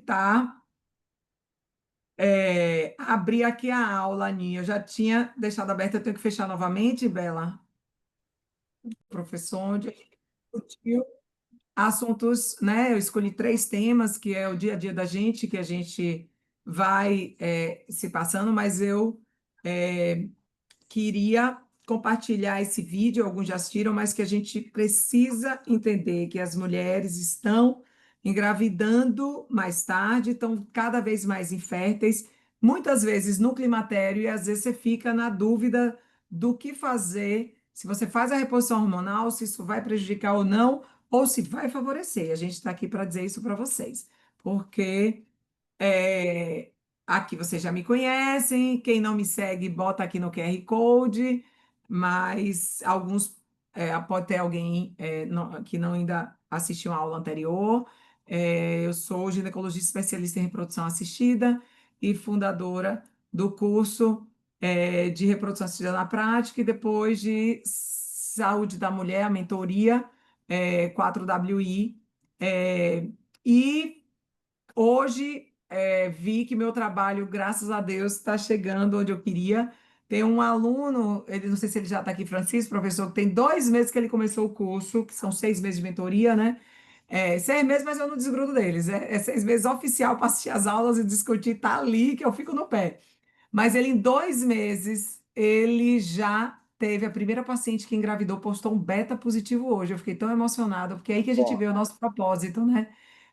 tentar abrir aqui a aula, Aninha. Eu já tinha deixado aberta, eu tenho que fechar novamente, Bela. Professor, onde a gente discutiu assuntos, né? Eu escolhi três temas, que é o dia a dia da gente, que a gente vai se passando, mas eu queria compartilhar esse vídeo, alguns já assistiram, mas que a gente precisa entender que as mulheres estão engravidando mais tarde, estão cada vez mais inférteis, muitas vezes no climatério, e às vezes você fica na dúvida do que fazer, se você faz a reposição hormonal, se isso vai prejudicar ou não, ou se vai favorecer. A gente está aqui para dizer isso para vocês, porque é, aqui vocês já me conhecem. Quem não me segue, bota aqui no QR Code, mas alguns pode ter alguém que não ainda assistiu a aula anterior. Eu sou ginecologista especialista em reprodução assistida e fundadora do curso de reprodução assistida na prática e depois de saúde da mulher, a mentoria 4WI. E hoje vi que meu trabalho, graças a Deus, está chegando onde eu queria. Tem um aluno, ele não sei se ele já está aqui, Francisco, professor, que tem 2 meses que ele começou o curso, que são 6 meses de mentoria, né? 6 meses, mas eu não desgrudo deles. É 6 meses oficial para assistir as aulas e discutir, tá ali que eu fico no pé. Mas ele, em 2 meses, ele já teve a primeira paciente que engravidou, postou um beta positivo hoje. Eu fiquei tão emocionada, porque é aí que a gente Bom, vê o nosso propósito, né?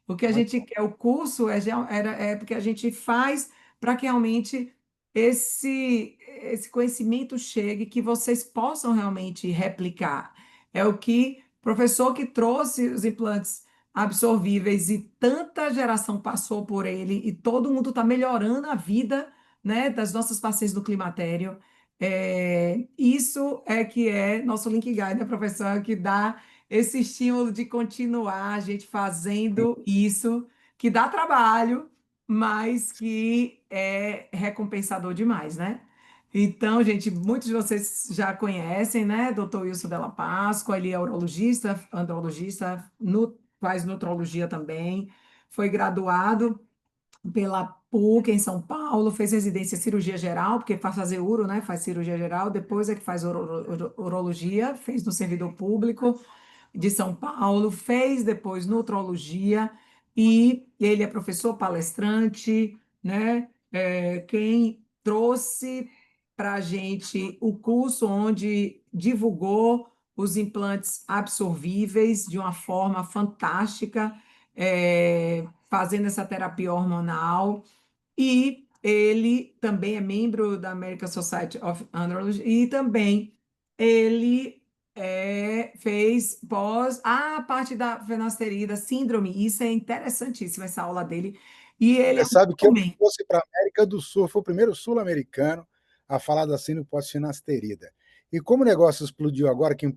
O que a muito gente bom. quer, o curso é porque a gente faz para que realmente esse conhecimento chegue, que vocês possam realmente replicar. É o que o professor que trouxe os implantes absorvíveis e tanta geração passou por ele, e todo mundo está melhorando a vida, né, das nossas pacientes do climatério. Isso é que é nosso link guide, né, professor, que dá esse estímulo de continuar a gente fazendo isso, que dá trabalho, mas que é recompensador demais, né? Então, gente, muitos de vocês já conhecem, né? Dr. Wilson Della Páscoa, ele é urologista, andrologista, faz nutrologia também, foi graduado pela PUC em São Paulo, fez residência em cirurgia geral, porque faz fazer uro, né? Faz cirurgia geral, depois é que faz urologia, fez no servidor público de São Paulo, fez depois nutrologia, e ele é professor palestrante, né? Quem trouxe para a gente o curso onde divulgou os implantes absorvíveis de uma forma fantástica, fazendo essa terapia hormonal. E ele também é membro da American Society of Andrology e também ele fez pós a parte da fenasterida, síndrome. Isso é interessantíssimo, essa aula dele. E ele é Você um sabe que eu homem. fosse para a América do Sul, fui o primeiro sul-americano a falar da síndrome pós-finasterida. E como o negócio explodiu agora, que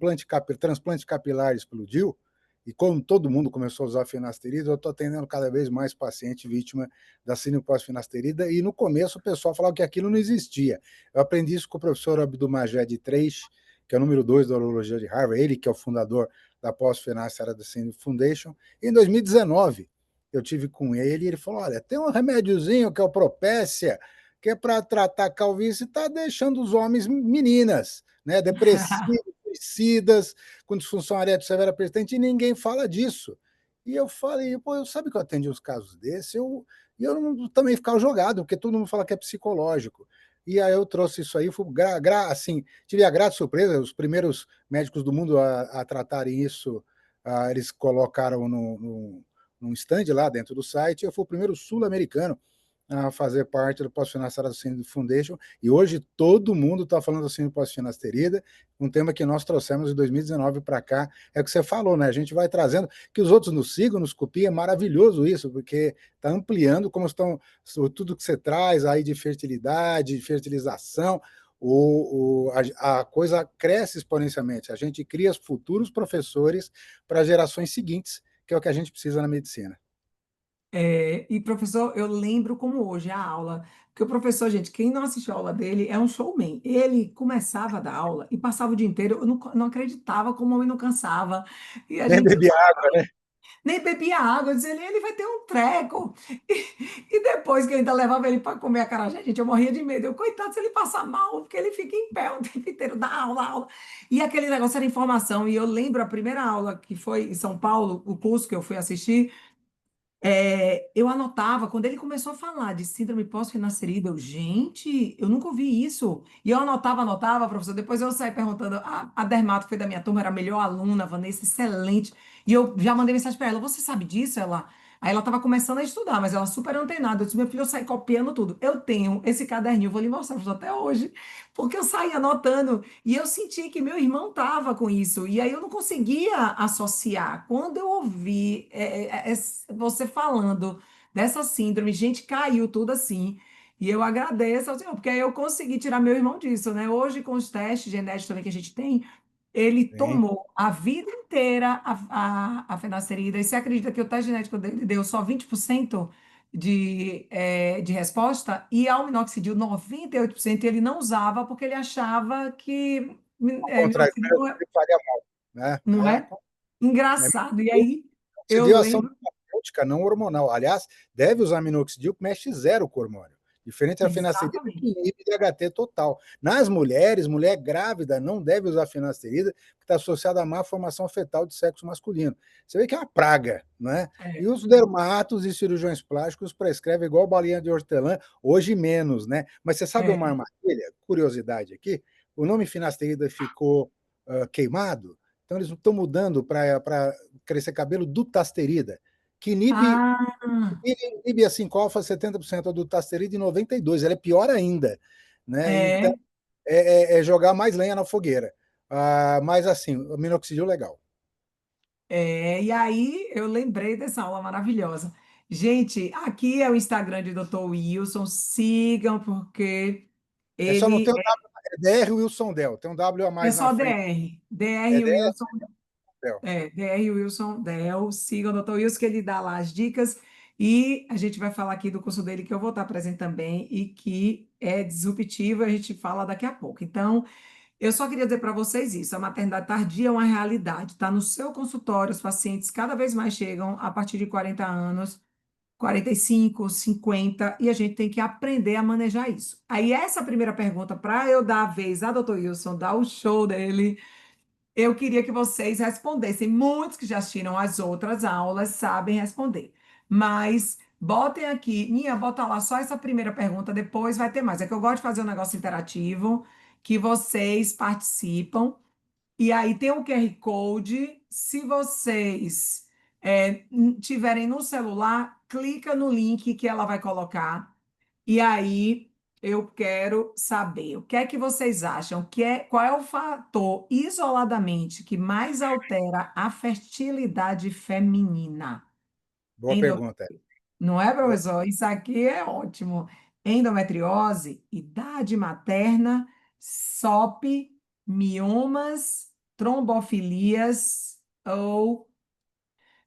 transplante capilar explodiu, e como todo mundo começou a usar finasterida, eu estou atendendo cada vez mais paciente vítima da síndrome pós-finasterida, e no começo o pessoal falava que aquilo não existia. Eu aprendi isso com o professor Abdul-Majed III, que é o número 2 da urologia de Harvard, ele que é o fundador da Pós-Finasterida Syndrome Foundation, em 2019 eu tive com ele, e ele falou: olha, tem um remédiozinho que é o Propécia, que é para tratar a calvície, e está deixando os homens meninas, né, depressivos, suicidas, com disfunção erétil severa persistente, e ninguém fala disso. E eu falei, pô, sabe que eu atendi uns casos desses, e eu não, também ficava jogado, porque todo mundo fala que é psicológico. E aí eu trouxe isso aí, fui assim, tive a grata surpresa, os primeiros médicos do mundo a tratarem isso, eles colocaram num stand lá dentro do site. Eu fui o primeiro sul-americano a fazer parte do Pós-Finasterida Syndrome Foundation, e hoje todo mundo está falando da síndrome pós-finasterida, um tema que nós trouxemos de 2019 para cá. É o que você falou, né? A gente vai trazendo, que os outros nos sigam, nos copiem, é maravilhoso isso, porque está ampliando como estão tudo que você traz aí de fertilidade, de fertilização. A coisa cresce exponencialmente. A gente cria futuros professores para gerações seguintes, que é o que a gente precisa na medicina. E, professor, eu lembro como hoje a aula, porque o professor, gente, quem não assistiu a aula dele é um showman. Ele começava a dar aula e passava o dia inteiro, eu não acreditava como o homem não cansava. E a Nem gente beber água, né? nem bebia água. Eu dizia, ele vai ter um treco. E depois que eu ainda levava ele para comer acarajé, gente, eu morria de medo. Eu, coitado, se ele passar mal, porque ele fica em pé o tempo inteiro, dá aula, aula. E aquele negócio era informação. E eu lembro a primeira aula que foi em São Paulo, o curso que eu fui assistir. Eu anotava, quando ele começou a falar de síndrome pós-finasterida, eu, gente, eu nunca ouvi isso. E eu anotava, professor. Depois eu saí perguntando. A Dermato, que foi da minha turma, era a melhor aluna, Vanessa, excelente. E eu já mandei mensagem para ela: você sabe disso? Aí ela estava começando a estudar, mas ela super antenada. Eu disse: meu filho, eu saí copiando tudo. Eu tenho esse caderninho, vou lhe mostrar professor, até hoje, porque eu saí anotando. E eu senti que meu irmão estava com isso. E aí eu não conseguia associar. Quando eu ouvi você falando dessa síndrome, gente, caiu tudo assim. E eu agradeço ao Senhor, porque aí eu consegui tirar meu irmão disso, né? Hoje, com os testes genéticos também que a gente tem, ele Sim. tomou a vida inteira a fenacerida. E você acredita que o teste genético dele deu só 20% de resposta? E a minoxidil, 98%, ele não usava porque ele achava que Ao contrário, minoxidil meu filho faria mal, né? não É, é engraçado. E aí eu minoxidil é ação lembro. terapêutica, não hormonal. Aliás, deve usar minoxidil que mexe zero com o hormônio. Diferente da finasterida, que Exatamente. inibe DHT total. Nas mulheres, mulher grávida não deve usar finasterida, que está associada à má formação fetal de sexo masculino. Você vê que é uma praga, né? E É. os dermatos e cirurgiões plásticos prescrevem igual balinha de hortelã, hoje menos, né? Mas você sabe uma É. armadilha? Curiosidade aqui, o nome finasterida ficou queimado, então eles estão mudando para crescer cabelo dutasterida, que Ah, inibe a 5-alfa 70%, a dutasterida em 92%. Ela é pior ainda. Né? Então, é. é jogar mais lenha na fogueira. Mas, assim, o minoxidil legal. E aí eu lembrei dessa aula maravilhosa. Gente, aqui é o Instagram de Dr. Wilson, sigam, porque É só não ele tem o W, é DR Wilson Del, tem um W a é mais na só frente. DR, É DR DR Wilson, Del. DR Wilson Del, sigam o Dr. Wilson, que ele dá lá as dicas, e a gente vai falar aqui do curso dele, que eu vou estar presente também, e que é disruptivo, a gente fala daqui a pouco. Então, eu só queria dizer para vocês isso: a maternidade tardia é uma realidade. Está no seu consultório, os pacientes cada vez mais chegam a partir de 40 anos, 45, 50, e a gente tem que aprender a manejar isso. Aí, essa primeira pergunta, para eu dar a vez a doutor Wilson, dar o show dele, eu queria que vocês respondessem. Muitos que já assistiram as outras aulas sabem responder, mas botem aqui, Ninha, bota lá só essa primeira pergunta, depois vai ter mais. É que eu gosto de fazer um negócio interativo, que vocês participam, e aí tem o QR Code. Se vocês tiverem no celular, clica no link que ela vai colocar. E aí eu quero saber o que é que vocês acham, qual é o fator isoladamente que mais altera a fertilidade feminina? Boa Endo- pergunta. Não é, Boa. professor? Isso aqui é ótimo. Endometriose, idade materna, SOP, miomas, trombofilias ou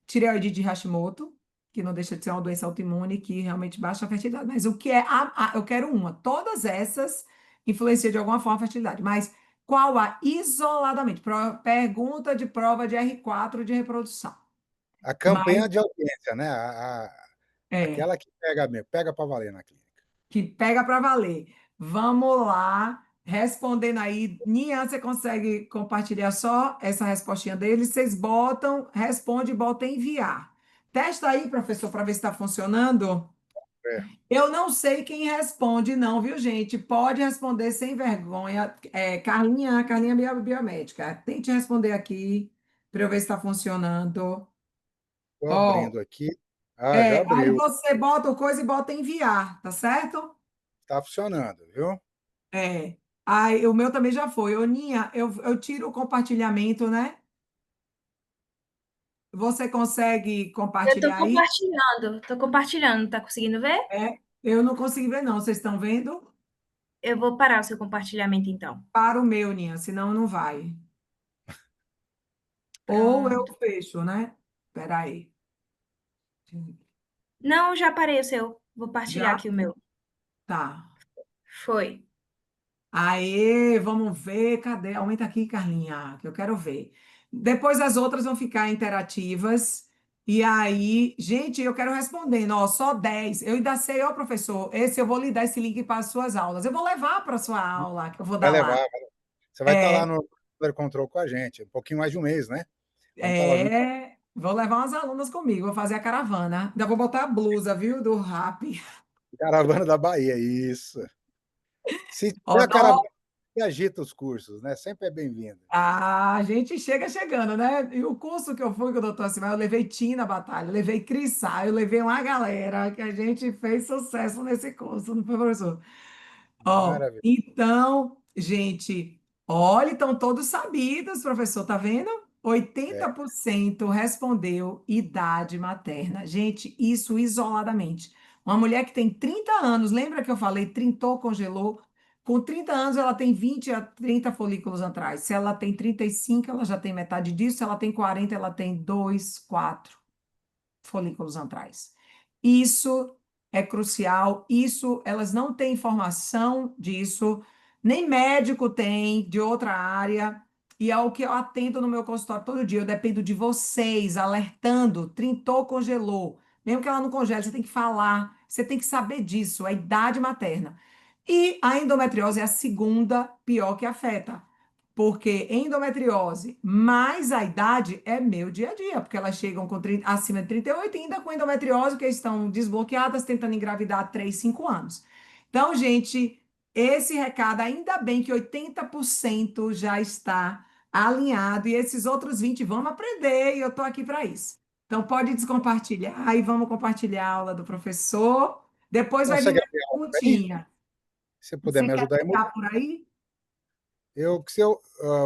tireoide de Hashimoto, que não deixa de ser uma doença autoimune que realmente baixa a fertilidade. Mas o que é eu quero uma. Todas essas influenciam de alguma forma a fertilidade. Mas qual isoladamente? Pergunta de prova de R4 de reprodução. A Mas campanha de audiência, né? é, Aquela que pega mesmo, pega para valer na clínica. que pega para valer. Vamos lá, respondendo aí. Nian, você consegue compartilhar só essa respostinha dele? Vocês botam, responde e bota enviar. Testa aí, professor, para ver se está funcionando. É. Eu não sei quem responde, não, viu, gente? Pode responder sem vergonha. Carlinha biomédica. Tente responder aqui para eu ver se está funcionando. Estou Ó, abrindo aqui. Já aí abriu. você bota o coisa e bota enviar, tá certo? Está funcionando, viu? É. Aí, o meu também já foi. Ô, Ninha, eu tiro o compartilhamento, né? Você consegue Eu compartilhar aí? tô compartilhando, tá conseguindo ver? Eu não consegui ver, não. Vocês estão vendo? Eu vou parar o seu compartilhamento então. Para o meu, Ninha, senão não vai. Ou eu Pronto. fecho, né? Espera aí. Não, já parei o seu. Vou partilhar Já? aqui o meu. Tá. Foi. Aê, vamos ver. Cadê? Aumenta aqui, Carlinha, que eu quero ver. Depois as outras vão ficar interativas. E aí, gente, eu quero respondendo, ó, só 10. Eu ainda sei, ó, professor, esse eu vou lhe dar esse link para as suas aulas. Eu vou levar para a sua aula, que eu vou Vai dar levar, lá. você vai estar lá É, no Super Control com a gente, um pouquinho mais de um mês, né? Vamos estar lá junto com a vou levar umas alunas comigo, vou fazer a caravana. Ainda vou botar a blusa, viu, do rap. Caravana da Bahia, isso. Se tiver Ó, a caravana, que agita os cursos, né? Sempre é bem-vindo. a gente chega chegando, né? E o curso que eu fui com o doutor Simão, eu levei Tina Batalha, eu levei Cris Sá, eu levei uma galera que a gente fez sucesso nesse curso, não foi, professor? Ó, Maravilha. então, gente, olha, estão todos sabidos, professor, tá vendo? É, 80% respondeu idade materna. Gente, isso isoladamente. Uma mulher que tem 30 anos, lembra que eu falei, trintou, congelou? Com 30 anos, ela tem 20 a 30 folículos atrás. Se ela tem 35, ela já tem metade disso. Se ela tem 40, ela tem 2, 4 folículos antrais. Isso é crucial, isso elas não têm informação disso, nem médico tem de outra área, e é o que eu atendo no meu consultório todo dia. Eu dependo de vocês alertando, trintou, congelou. Mesmo que ela não congele, você tem que falar, você tem que saber disso, a idade materna. E a endometriose é a segunda pior que afeta. Porque endometriose mais a idade é meu dia a dia, porque elas chegam com 30 acima de 38 e ainda com endometriose, que estão desbloqueadas, tentando engravidar há 3, 5 anos. Então, gente, esse recado, ainda bem que 80% já está alinhado e esses outros 20 vamos aprender e eu estou aqui para isso. Então, pode descompartilhar e vamos compartilhar a aula do professor. Depois vai vir consegue mais abrir a aula bem? perguntinha. Se puder Você me quer ajudar aí, ficar por aí?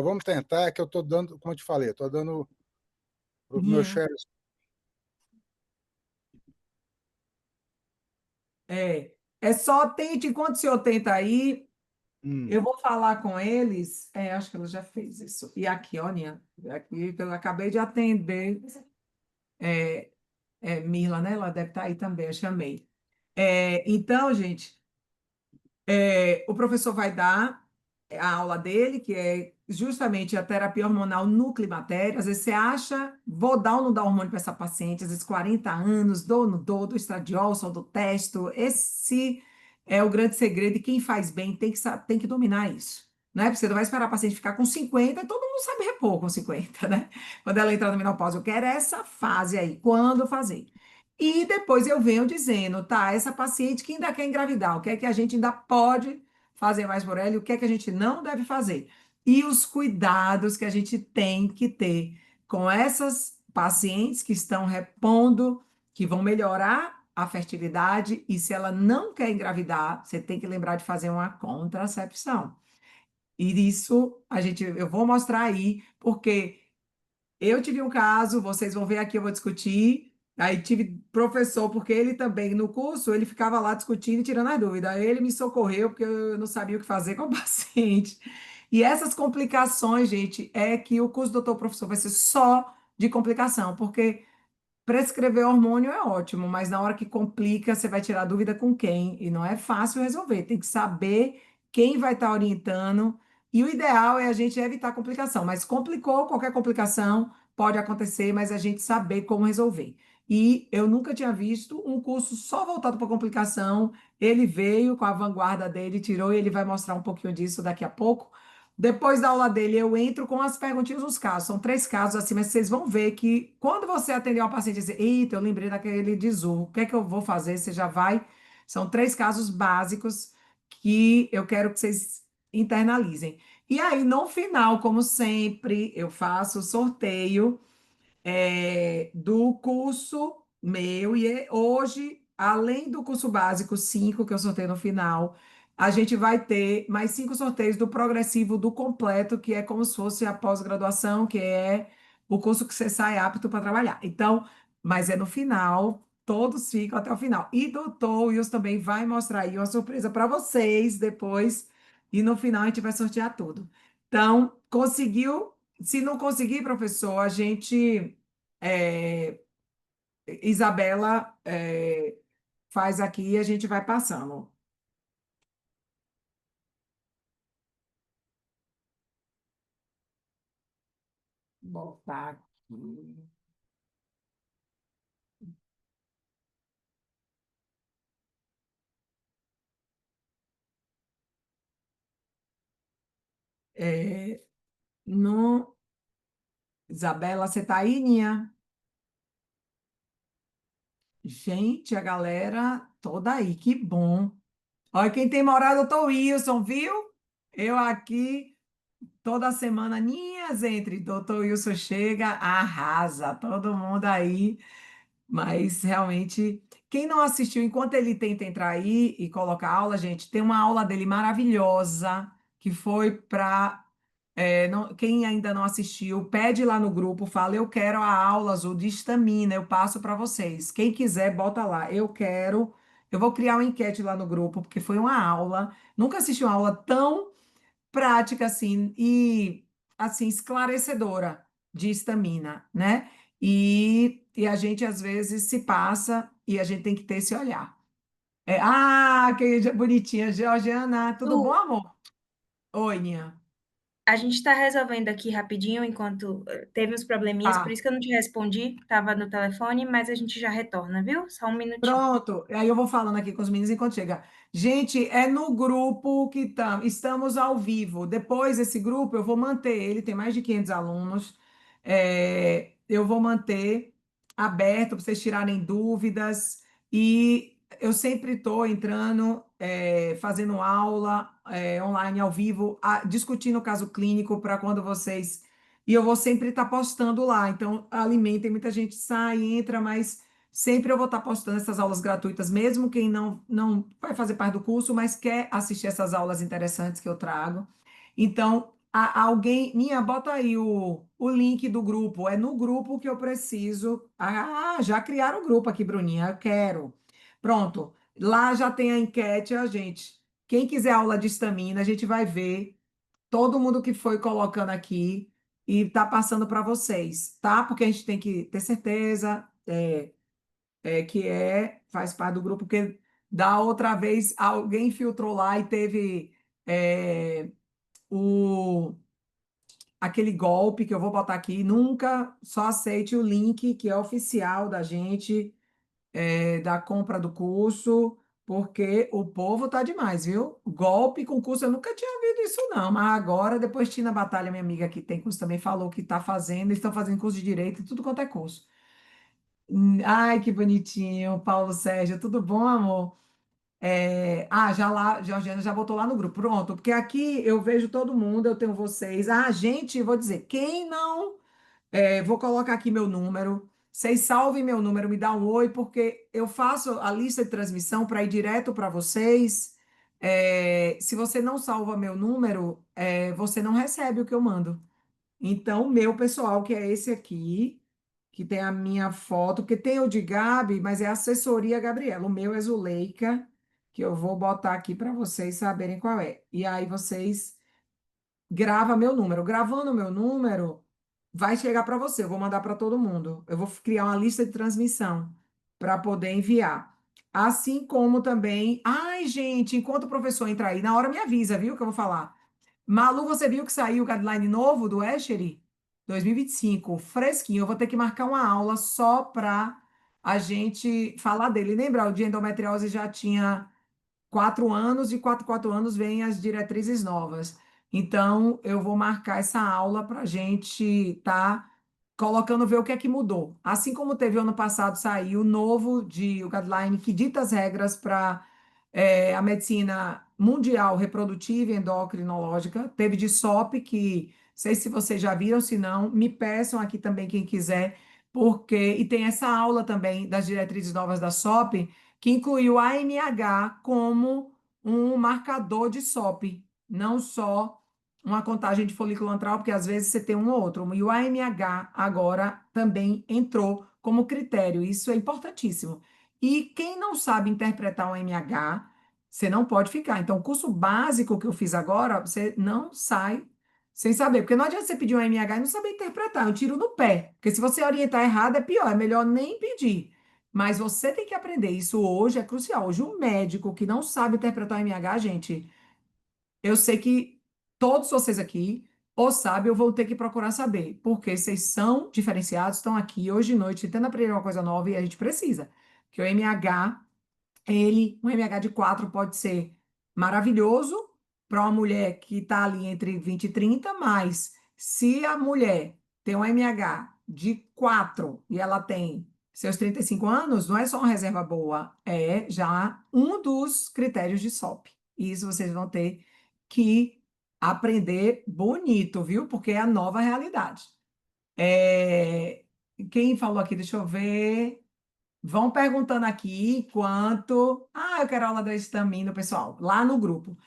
vamos tentar, que eu estou dando, como eu te falei, estou dando para o meu Hum. share. É só tente, enquanto o senhor tenta aí, Hum, eu vou falar com eles. Acho que ela já fez isso. E aqui, olha, aqui que eu acabei de atender, Mirla, né? Ela deve estar aí também, eu chamei. Então, gente, o professor vai dar a aula dele, que é justamente a terapia hormonal no climatério. Às vezes você acha, vou dar ou não dar hormônio para essa paciente, às vezes 40 anos, dou ou não dou, do estradiol, só do testo. Esse é o grande segredo, e quem faz bem tem que, tem que dominar isso. Não é? Porque você não vai esperar a paciente ficar com 50, e todo mundo sabe repor com 50, né? Quando ela entrar na menopausa, eu quero essa fase aí, quando fazer. E depois eu venho dizendo, tá, essa paciente que ainda quer engravidar, o que é que a gente ainda pode fazer mais por ela e o que é que a gente não deve fazer. E os cuidados que a gente tem que ter com essas pacientes que estão repondo, que vão melhorar a fertilidade, e se ela não quer engravidar, você tem que lembrar de fazer uma contracepção. E isso eu vou mostrar aí, porque eu tive um caso, vocês vão ver aqui, eu vou discutir. Aí tive professor, porque ele também, no curso, ele ficava lá discutindo e tirando as dúvidas. Aí ele me socorreu, porque eu não sabia o que fazer com o paciente. E essas complicações, gente, é que o curso doutor professor vai ser só de complicação, porque prescrever hormônio é ótimo, mas na hora que complica, você vai tirar dúvida com quem? E não é fácil resolver. Tem que saber quem vai estar orientando. E o ideal é a gente evitar complicação. Mas complicou, qualquer complicação pode acontecer, mas a gente saber como resolver. E eu nunca tinha visto um curso só voltado para complicação. Ele veio com a vanguarda dele, tirou, e ele vai mostrar um pouquinho disso daqui a pouco. Depois da aula dele, eu entro com as perguntinhas nos casos. São 3 casos assim, mas vocês vão ver que quando você atender uma paciente e dizer, eita, eu lembrei daquele disu, o que é que eu vou fazer? Você já vai. São 3 casos básicos que eu quero que vocês internalizem. E aí, no final, como sempre, eu faço o sorteio do curso meu, e hoje, além do curso básico 5 que eu sorteio no final, a gente vai ter mais 5 sorteios do progressivo, do completo, que é como se fosse a pós-graduação, que é o curso que você sai apto para trabalhar. Então, mas é no final, todos ficam até o final. E doutor Wilson também vai mostrar aí uma surpresa para vocês depois, e no final a gente vai sortear tudo. Então, conseguiu? Se não conseguir, professor, a gente é, Isabela faz aqui e a gente vai passando. Vou botar aqui. É, no... Isabela, você tá aí, Ninha? Gente, a galera toda aí, que bom. Olha, quem tem moral, doutor Wilson, viu? Eu aqui, toda semana, Ninhas entre. Doutor Wilson chega, arrasa, todo mundo aí. Mas realmente, quem não assistiu, enquanto ele tenta entrar aí e colocar aula, gente, tem uma aula dele maravilhosa que foi para. Quem ainda não assistiu, pede lá no grupo, fala: Eu quero a aula azul de estamina, eu passo para vocês. Quem quiser, bota lá. Eu quero. Eu vou criar uma enquete lá no grupo, porque foi uma aula. Nunca assisti uma aula tão prática assim e assim esclarecedora de estamina, né? E a gente às vezes se passa e a gente tem que ter esse olhar. Que bonitinha, Georgiana, tudo bom, Tu, amor? Oi, Nia. a gente está resolvendo aqui rapidinho, enquanto teve uns probleminhas, por Tá. isso que eu não te respondi, estava no telefone, mas a gente já retorna, viu? Só um minutinho. Pronto, aí eu vou falando aqui com os meninos enquanto chega. Gente, é no grupo que estamos ao vivo. Depois, esse grupo, eu vou manter ele, tem mais de 500 alunos. Eu vou manter aberto para vocês tirarem dúvidas. E eu sempre estou entrando, fazendo aula, online, ao vivo, discutindo o caso clínico para quando vocês. E eu vou sempre estar postando lá. Então, alimentem, muita gente sai, entra, mas. Sempre eu vou estar postando essas aulas gratuitas, mesmo quem não vai fazer parte do curso, mas quer assistir essas aulas interessantes que eu trago. Então, alguém, Ninha, bota aí o link do grupo. É no grupo que eu preciso. Já criaram o grupo aqui, Bruninha. Eu quero. Pronto. Lá já tem a enquete, a gente. Quem quiser aula de estamina, a gente vai ver todo mundo que foi colocando aqui e tá passando para vocês, tá? Porque a gente tem que ter certeza. Faz parte do grupo, porque da outra vez alguém filtrou lá e teve é, o, aquele golpe que eu vou botar aqui. Nunca só aceite o link que é oficial da gente, da compra do curso, porque o povo tá demais, viu? Golpe com curso, eu nunca tinha ouvido isso, não. Mas agora, depois Tina Batalha, minha amiga que tem curso também, falou que está fazendo, eles estão fazendo curso de direito e tudo quanto é curso. Ai, que bonitinho, Paulo Sérgio, tudo bom, amor? Já lá, Georgiana já botou lá no grupo. Pronto, porque aqui eu vejo todo mundo, eu tenho vocês. Gente, vou dizer, quem não. Vou colocar aqui meu número. Vocês salvem meu número, me dá um oi, porque eu faço a lista de transmissão para ir direto para vocês. Se você não salva meu número, você não recebe o que eu mando. Então, o meu pessoal, que é esse aqui, que tem a minha foto, porque tem o de Gabi, mas é assessoria Gabriela. O meu é Zuleika, que eu vou botar aqui para vocês saberem qual é. E aí vocês gravam meu número. Gravando meu número, vai chegar para você. Eu vou mandar para todo mundo. Eu vou criar uma lista de transmissão para poder enviar. Assim como também. Ai, gente, enquanto o professor entrar aí, na hora me avisa, viu, que eu vou falar. Malu, você viu que saiu o guideline novo do Escher 2025, fresquinho. Eu vou ter que marcar uma aula só para a gente falar dele. Lembra, o de endometriose já tinha 4 anos e 4 anos vem as diretrizes novas. Então, eu vou marcar essa aula para a gente estar colocando, ver o que é que mudou. Assim como teve ano passado, saiu o novo o guideline que dita as regras para a medicina mundial reprodutiva e endocrinológica. Teve de SOP, que não sei se vocês já viram, se não, me peçam aqui também quem quiser, porque e tem essa aula também das diretrizes novas da SOP, que incluiu a AMH como um marcador de SOP, não só uma contagem de folículo antral, porque às vezes você tem um ou outro. E o AMH agora também entrou como critério, isso é importantíssimo. E quem não sabe interpretar o MH, você não pode ficar. Então, o curso básico que eu fiz agora, você não sai sem saber. Porque não adianta você pedir um MH e não saber interpretar. Eu tiro no pé. Porque se você orientar errado, é pior. É melhor nem pedir. Mas você tem que aprender. Isso hoje é crucial. Hoje, um médico que não sabe interpretar o MH, gente, eu sei que todos vocês aqui, ou sabem, eu vou ter que procurar saber. Porque vocês são diferenciados, estão aqui hoje de noite tentando aprender uma coisa nova e a gente precisa. Que o MH um MH de 4 pode ser maravilhoso, para uma mulher que está ali entre 20 e 30, mas se a mulher tem um MH de 4 e ela tem seus 35 anos, não é só uma reserva boa, é já um dos critérios de SOP. Isso vocês vão ter que aprender bonito, viu? Porque é a nova realidade. É, Quem falou aqui? Deixa eu ver. Vão perguntando aqui quanto. Ah, eu quero aula da estamina, pessoal, lá no grupo.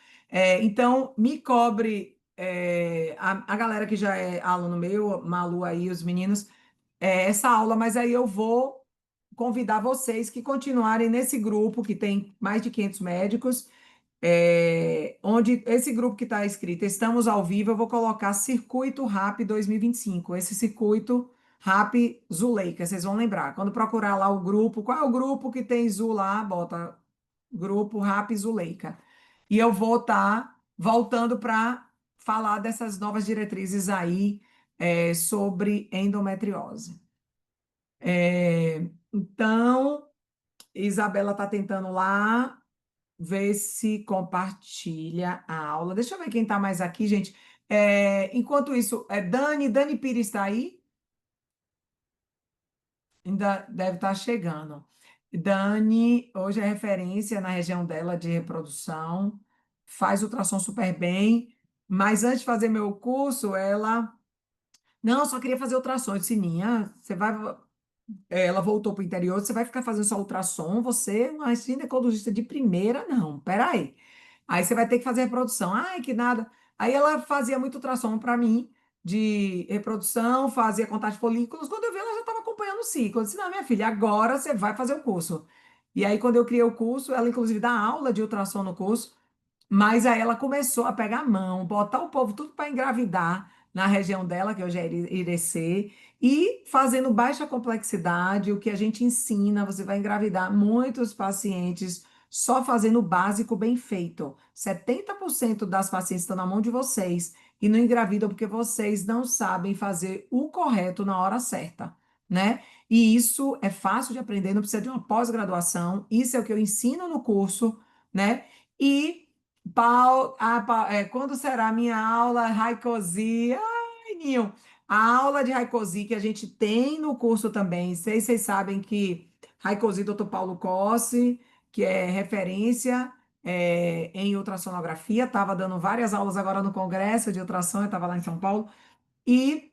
Então, me cobre a galera que já é aluno meu, Malu aí, os meninos, essa aula, mas aí eu vou convidar vocês que continuarem nesse grupo, que tem mais de 500 médicos, onde esse grupo que está escrito Estamos ao Vivo, eu vou colocar Circuito RAP 2025. Esse Circuito RAP Zuleika, vocês vão lembrar. Quando procurar lá o grupo, qual é o grupo que tem Zu lá? Bota Grupo RAP Zuleika. E eu vou estar voltando para falar dessas novas diretrizes aí sobre endometriose. Então, Isabela está tentando lá ver se compartilha a aula. Deixa eu ver quem está mais aqui, gente. Enquanto isso, Dani Pires está aí? Ainda deve estar chegando. Dani, hoje é referência na região dela de reprodução, faz ultrassom super bem, mas antes de fazer meu curso, ela. Não, só queria fazer ultrassom. Eu disse, Ninha, você vai. Ela voltou para o interior, você vai ficar fazendo só ultrassom, você é uma ginecologista de primeira? Não, peraí. Aí você vai ter que fazer reprodução. Ai, que nada. Aí ela fazia muito ultrassom para mim, de reprodução, fazia contagem de folículos. Quando eu vi, ela já estava acompanhando o ciclo. Eu disse, não, minha filha, agora você vai fazer o curso. E aí, quando eu criei o curso, ela inclusive dá aula de ultrassom no curso. Mas aí ela começou a pegar a mão, botar o povo tudo para engravidar na região dela, que hoje é Irecê, e fazendo baixa complexidade, o que a gente ensina, você vai engravidar muitos pacientes só fazendo o básico bem feito. 70% das pacientes estão na mão de vocês e não engravidam porque vocês não sabem fazer o correto na hora certa, né? E isso é fácil de aprender, não precisa de uma pós-graduação, isso é o que eu ensino no curso, né? E quando será a minha aula Raikosi? Ai, Ninho, a aula de Raikosi que a gente tem no curso também. Sei se vocês sabem que Raikosi, Dr. Paulo Cossi, que é referência em ultrassonografia, estava dando várias aulas agora no congresso de ultrassom, eu estava lá em São Paulo. E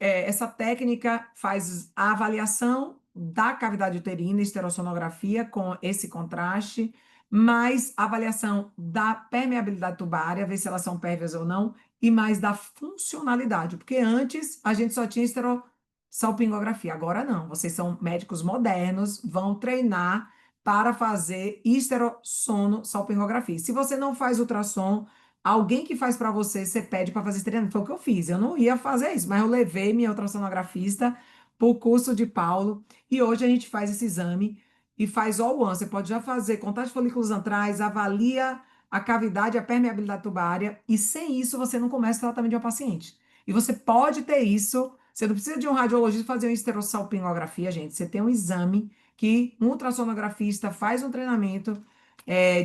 essa técnica faz a avaliação da cavidade uterina, esterosonografia, com esse contraste, mais a avaliação da permeabilidade tubária, ver se elas são pérvias ou não, e mais da funcionalidade, porque antes a gente só tinha esterossalpingografia, agora não, vocês são médicos modernos, vão treinar para fazer esterossono-salpingografia. Se você não faz ultrassom, alguém que faz para você, você pede para fazer esse treinamento. Foi o que eu fiz. Eu não ia fazer isso, mas eu levei minha ultrassonografista para o curso de Paulo e hoje a gente faz esse exame e faz all one. Você pode já fazer contagem de folículos antrais, avalia a cavidade, a permeabilidade tubária e sem isso você não começa o tratamento de uma paciente. E você pode ter isso. Você não precisa de um radiologista fazer uma esterossalpingografia, gente. Você tem um exame que um ultrassonografista faz um treinamento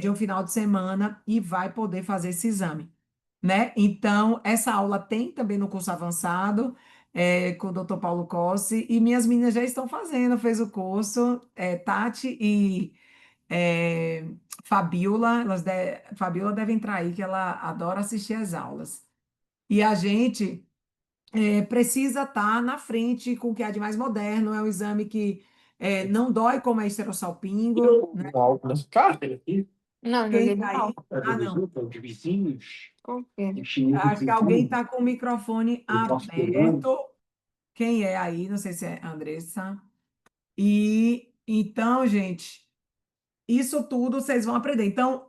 de um final de semana e vai poder fazer esse exame, né? Então, essa aula tem também no curso avançado, com o Dr. Paulo Cossi, e minhas meninas já estão fazendo, fez o curso, Tati e é, Fabiola, Fabiola deve entrar aí, que ela adora assistir às aulas. E a gente precisa estar na frente com o que há de mais moderno, é um exame que não dói como é esterossalpingo, né? Não, Quem joguei no tá aí? pau. Ah, não. De vizinhos. Por quê? Acho que alguém está com o microfone aberto. Quem é aí? Não sei se é a Andressa. E então, gente, isso tudo vocês vão aprender. Então,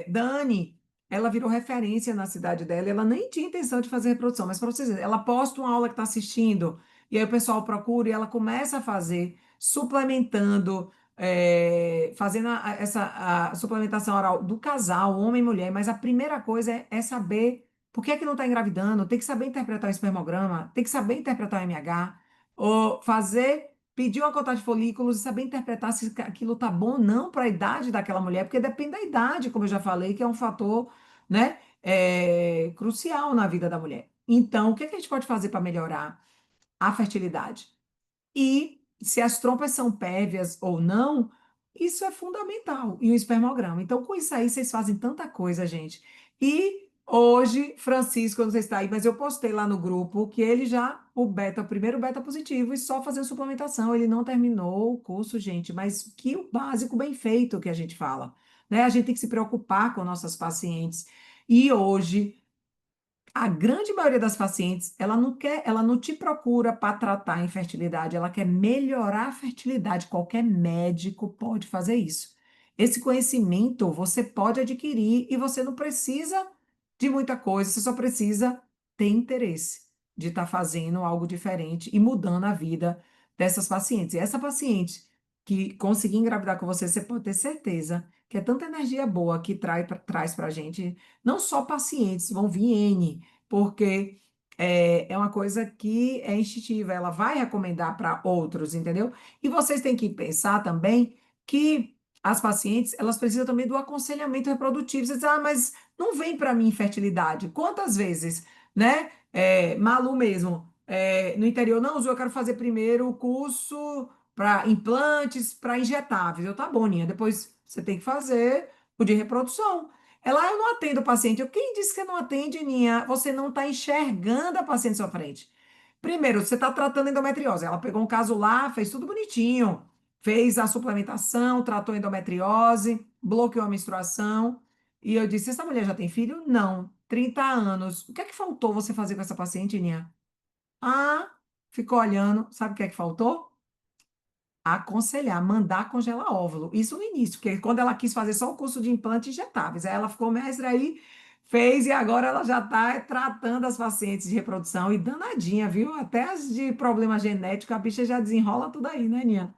Dani, ela virou referência na cidade dela. Ela nem tinha intenção de fazer reprodução, mas para vocês verem, ela posta uma aula que está assistindo, e aí o pessoal procura e ela começa a fazer, suplementando, fazendo essa suplementação oral do casal, homem e mulher. Mas a primeira coisa é saber por que é que não está engravidando, tem que saber interpretar o espermograma, tem que saber interpretar o MH, ou fazer pedir uma contagem de folículos e saber interpretar se aquilo tá bom ou não para a idade daquela mulher, porque depende da idade, como eu já falei, que é um fator, né, crucial na vida da mulher. Então, o que que a gente pode fazer para melhorar a fertilidade? E se as trompas são pérvias ou não, isso é fundamental. E o espermograma. Então, com isso aí, vocês fazem tanta coisa, gente. E hoje, Francisco, eu não sei se está aí, mas eu postei lá no grupo que ele já, o primeiro beta positivo, e só fazendo suplementação. Ele não terminou o curso, gente, mas que o básico bem feito que a gente fala. Né? A gente tem que se preocupar com nossas pacientes. E hoje, a grande maioria das pacientes, ela não te procura para tratar a infertilidade, ela quer melhorar a fertilidade. Qualquer médico pode fazer isso. Esse conhecimento você pode adquirir e você não precisa de muita coisa, você só precisa ter interesse de estar fazendo algo diferente e mudando a vida dessas pacientes. E essa paciente que conseguir engravidar com você, você pode ter certeza que é tanta energia boa que traz para a gente, não só pacientes, vão vir N, porque é uma coisa que é instintiva, ela vai recomendar para outros, entendeu? E vocês têm que pensar também que as pacientes, elas precisam também do aconselhamento reprodutivo. Você diz, ah, mas não vem para mim infertilidade. Quantas vezes, né? Malu mesmo, no interior, não, Zu, eu quero fazer primeiro o curso para implantes, para injetáveis. Eu, tá bom, Ninha, depois você tem que fazer o de reprodução. Ela, eu não atendo o paciente. Eu, quem disse que você não atende, Ninha? Você não está enxergando a paciente à sua frente. Primeiro, você está tratando endometriose. Ela pegou um caso lá, fez tudo bonitinho. Fez a suplementação, tratou endometriose, bloqueou a menstruação. E eu disse: essa mulher já tem filho? Não. 30 anos. O que é que faltou você fazer com essa paciente, Ninha? Ah, ficou olhando. Sabe o que é que faltou? Aconselhar, mandar congelar óvulo. Isso no início, porque quando ela quis fazer só o curso de implantes injetáveis, aí ela ficou mestre aí, fez e agora ela já está tratando as pacientes de reprodução e danadinha, viu? Até as de problema genético, a bicha já desenrola tudo aí, né, Nia?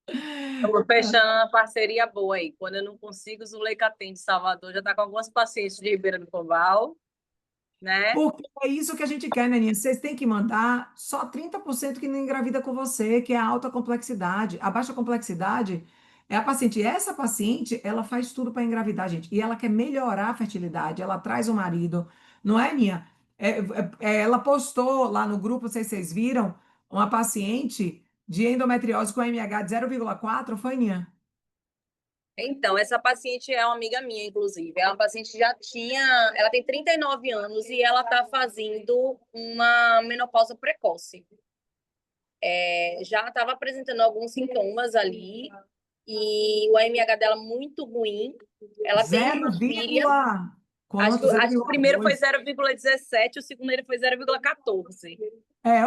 Estamos fechando uma parceria boa aí. Quando eu não consigo, o Zuleika atende Salvador, já está com algumas pacientes de Ribeira do Pombal, né? Porque é isso que a gente quer, né, Ninha? Vocês têm que mandar só 30% que não engravida com você, que é a alta complexidade. A baixa complexidade é a paciente. E essa paciente, ela faz tudo para engravidar, gente. E ela quer melhorar a fertilidade, ela traz o marido, não é, Ninha? Ela postou lá no grupo, não sei se vocês viram, uma paciente de endometriose com MH de 0,4, foi, Ninha? Então, essa paciente é uma amiga minha, inclusive. É uma paciente que já tinha. Ela tem 39 anos e ela está fazendo uma menopausa precoce. Já estava apresentando alguns sintomas ali e o AMH dela muito ruim. Ela tem Zero uma filha. vírgula Acho quanto? que, acho que o primeiro foi 0,2. 0,17, o segundo ele foi 0,14.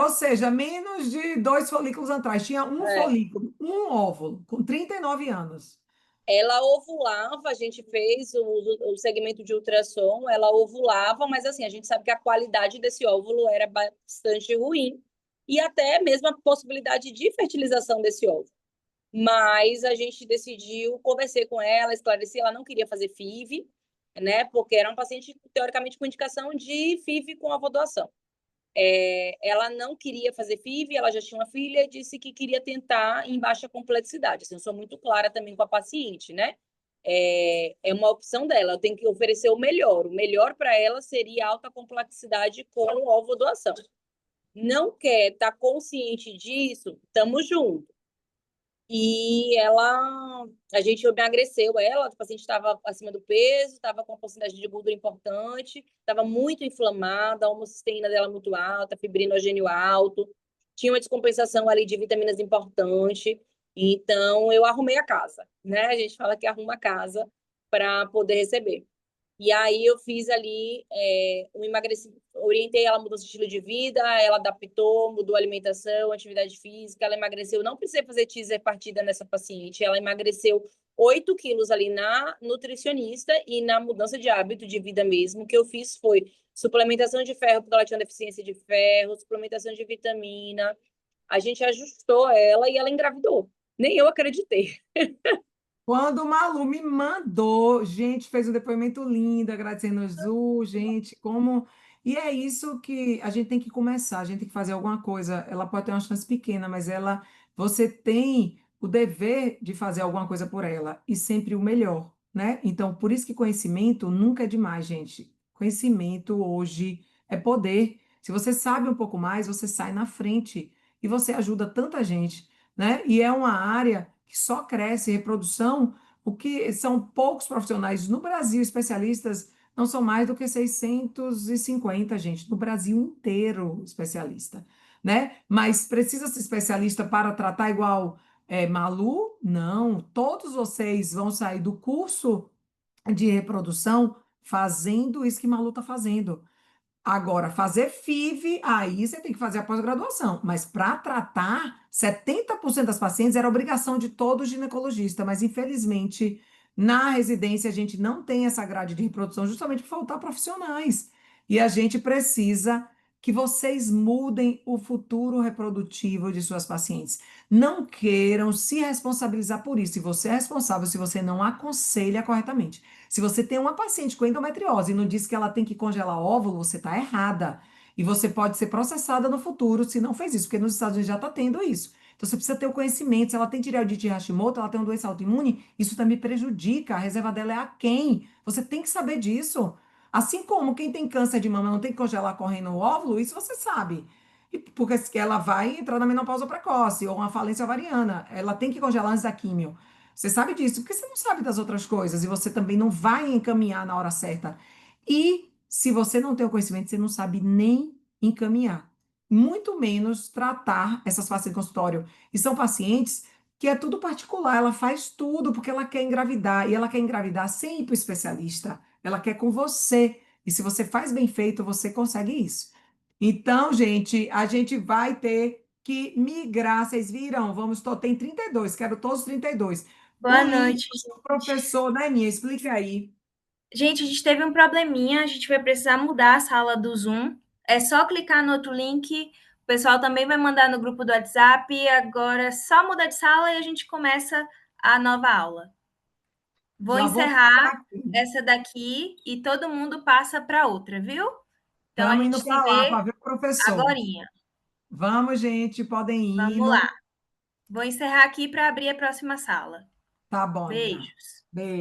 Ou seja, menos de 2 folículos atrás. Tinha um É. folículo, um óvulo, com 39 anos. Ela ovulava, a gente fez o segmento de ultrassom, ela ovulava, mas assim, a gente sabe que a qualidade desse óvulo era bastante ruim e até mesmo a possibilidade de fertilização desse óvulo. Mas a gente decidiu, conversei com ela, esclareci, ela não queria fazer FIV, né? Porque era um paciente, teoricamente, com indicação de FIV com avultação. Ela não queria fazer FIV, ela já tinha uma filha e disse que queria tentar em baixa complexidade. Assim, eu sou muito clara também com a paciente, né? É uma opção dela, eu tenho que oferecer o melhor. O melhor para ela seria alta complexidade com ovodoação. Não quer estar consciente disso? Estamos juntos. E a gente emagreceu ela, tipo, a gente estava acima do peso, estava com uma porcentagem de gordura importante, estava muito inflamada, a homocisteína dela muito alta, fibrinogênio alto, tinha uma descompensação ali de vitaminas importante. Então, eu arrumei a casa, né? A gente fala que arruma a casa para poder receber. E aí eu fiz ali um emagrecimento, orientei ela a mudança de estilo de vida, ela adaptou, mudou a alimentação, atividade física, ela emagreceu. Não precisei fazer teaser partida nessa paciente, ela emagreceu 8 quilos ali na nutricionista e na mudança de hábito de vida mesmo. O que eu fiz foi suplementação de ferro, porque ela tinha deficiência de ferro, suplementação de vitamina. A gente ajustou ela e ela engravidou. Nem eu acreditei. Quando o Malu me mandou, gente, fez um depoimento lindo, agradecendo o Zu, gente, como. E é isso que a gente tem que começar, a gente tem que fazer alguma coisa. Ela pode ter uma chance pequena, mas ela você tem o dever de fazer alguma coisa por ela e sempre o melhor, né? Então, por isso que conhecimento nunca é demais, gente. Conhecimento hoje é poder. Se você sabe um pouco mais, você sai na frente e você ajuda tanta gente, né? E é uma área que só cresce, reprodução, o que são poucos profissionais no Brasil, especialistas, não são mais do que 650, gente, no Brasil inteiro, especialista, né? Mas precisa ser especialista para tratar igual Malu? Não, todos vocês vão sair do curso de reprodução fazendo isso que Malu está fazendo. Agora, fazer FIV, aí você tem que fazer a pós-graduação. Mas para tratar, 70% das pacientes era obrigação de todo ginecologista, mas infelizmente na residência a gente não tem essa grade de reprodução justamente por faltar profissionais. E a gente precisa que vocês mudem o futuro reprodutivo de suas pacientes. Não queiram se responsabilizar por isso. Se você é responsável, se você não aconselha corretamente. Se você tem uma paciente com endometriose e não diz que ela tem que congelar óvulo, você está errada. E você pode ser processada no futuro se não fez isso, porque nos Estados Unidos já está tendo isso. Então você precisa ter o conhecimento. Se ela tem tireoidite Hashimoto, ela tem uma doença autoimune, isso também prejudica. A reserva dela é aquém. Você tem que saber disso. Assim como quem tem câncer de mama não tem que congelar correndo o óvulo, isso você sabe. E porque ela vai entrar na menopausa precoce ou uma falência ovariana. Ela tem que congelar antes da químio. Você sabe disso, porque você não sabe das outras coisas e você também não vai encaminhar na hora certa. E se você não tem o conhecimento, você não sabe nem encaminhar, muito menos tratar essas pacientes em consultório. E são pacientes que é tudo particular, ela faz tudo porque ela quer engravidar e ela quer engravidar sem ir para o especialista, ela quer com você. E se você faz bem feito, você consegue isso. Então, gente, a gente vai ter que migrar. Vocês viram? Tem 32, quero todos os 32. Boa Por isso, noite. o professor, né, Ninha? Explica aí. Gente, a gente teve um probleminha, a gente vai precisar mudar a sala do Zoom. É só clicar no outro link. O pessoal também vai mandar no grupo do WhatsApp. Agora é só mudar de sala e a gente começa a nova aula. Vou Já vou encerrar ficar aqui. essa daqui e todo mundo passa para outra, viu? Então a Estamos gente indo se para lá para vê ver o professor. agorinha. Vamos, gente, podem ir. Vamos lá. Vou encerrar aqui para abrir a próxima sala. Tá bom, Ninha. Beijos. Beijo.